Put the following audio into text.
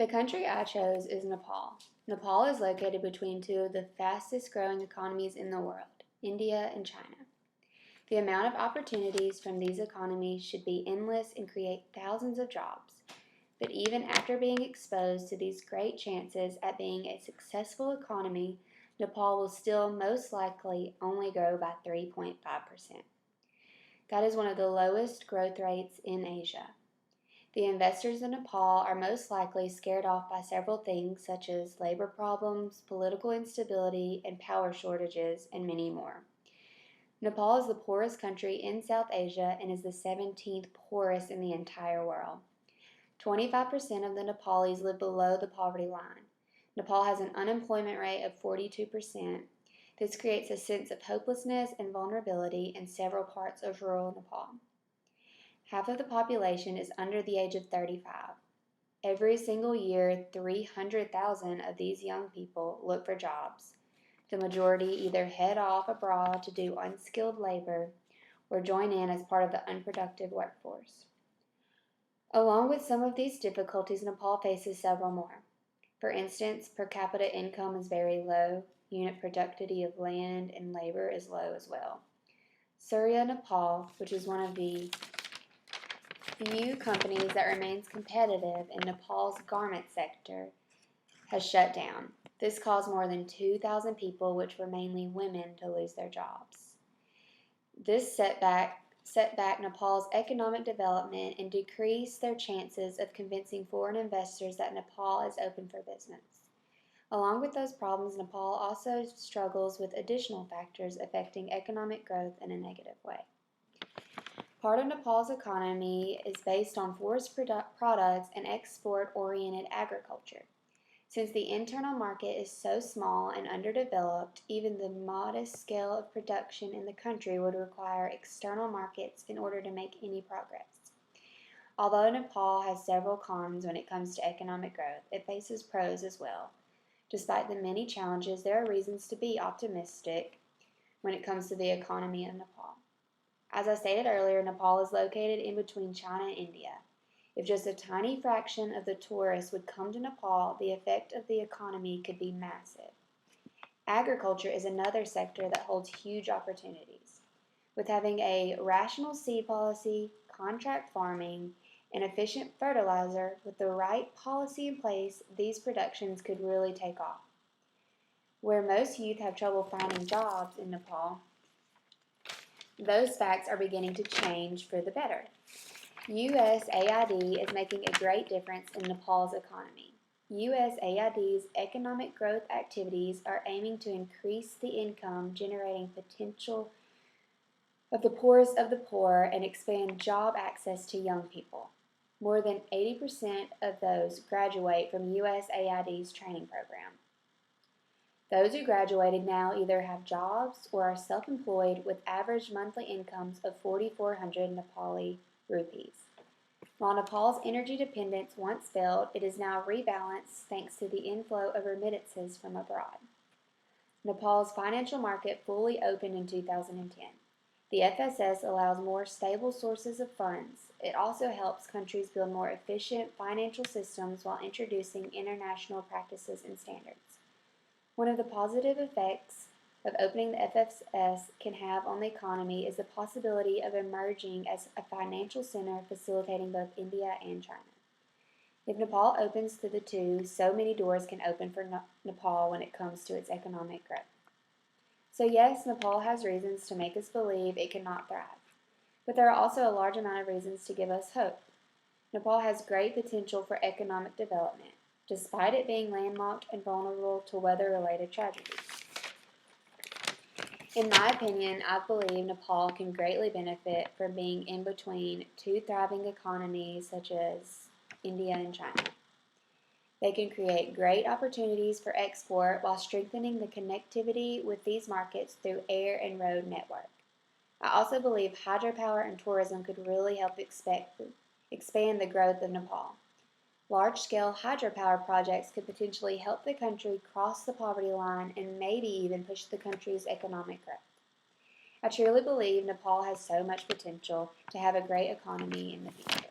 The country I chose is Nepal. Nepal is located between two of the fastest growing economies in the world, India and China. The amount of opportunities from these economies should be endless and create thousands of jobs. But even after being exposed to these great chances at being a successful economy, Nepal will still most likely only grow by 3.5%. That is one of the lowest growth rates in Asia. The investors in Nepal are most likely scared off by several things such as labor problems, political instability, and power shortages, and many more. Nepal is the poorest country in South Asia and is the 17th poorest in the entire world. 25% of the Nepalis live below the poverty line. Nepal has an unemployment rate of 42%. This creates a sense of hopelessness and vulnerability in several parts of rural Nepal. Half of the population is under the age of 35. Every single year, 300,000 of these young people look for jobs. The majority either head off abroad to do unskilled labor or join in as part of the unproductive workforce. Along with some of these difficulties, Nepal faces several more. For instance, per capita income is very low, unit productivity of land and labor is low as well. Surya Nepal, which is one of the few companies that remains competitive in Nepal's garment sector, has shut down. This caused more than 2,000 people, which were mainly women, to lose their jobs. This setback Nepal's economic development and decreased their chances of convincing foreign investors that Nepal is open for business. Along with those problems, Nepal also struggles with additional factors affecting economic growth in a negative way. Part of Nepal's economy is based on forest products and export-oriented agriculture. Since the internal market is so small and underdeveloped, even the modest scale of production in the country would require external markets in order to make any progress. Although Nepal has several cons when it comes to economic growth, it faces pros as well. Despite the many challenges, there are reasons to be optimistic when it comes to the economy of Nepal. As I stated earlier, Nepal is located in between China and India. If just a tiny fraction of the tourists would come to Nepal, the effect of the economy could be massive. Agriculture is another sector that holds huge opportunities. With having a rational seed policy, contract farming, and efficient fertilizer, with the right policy in place, these productions could really take off. Where most youth have trouble finding jobs in Nepal, those facts are beginning to change for the better. USAID is making a great difference in Nepal's economy. USAID's economic growth activities are aiming to increase the income generating potential of the poorest of the poor and expand job access to young people. More than 80% of those graduate from USAID's training program. Those who graduated now either have jobs or are self-employed with average monthly incomes of 4,400 Nepali rupees. While Nepal's energy dependence once failed, it is now rebalanced thanks to the inflow of remittances from abroad. Nepal's financial market fully opened in 2010. The FSS allows more stable sources of funds. It also helps countries build more efficient financial systems while introducing international practices and standards. One of the positive effects of opening the FSS can have on the economy is the possibility of emerging as a financial center facilitating both India and China. If Nepal opens to the two, so many doors can open for Nepal when it comes to its economic growth. So yes, Nepal has reasons to make us believe it cannot thrive, but there are also a large amount of reasons to give us hope. Nepal has great potential for economic development, despite it being landlocked and vulnerable to weather-related tragedies. In my opinion, I believe Nepal can greatly benefit from being in between two thriving economies such as India and China. They can create great opportunities for export while strengthening the connectivity with these markets through air and road network. I also believe hydropower and tourism could really help expand the growth of Nepal. Large-scale hydropower projects could potentially help the country cross the poverty line and maybe even push the country's economic growth. I truly believe Nepal has so much potential to have a great economy in the future.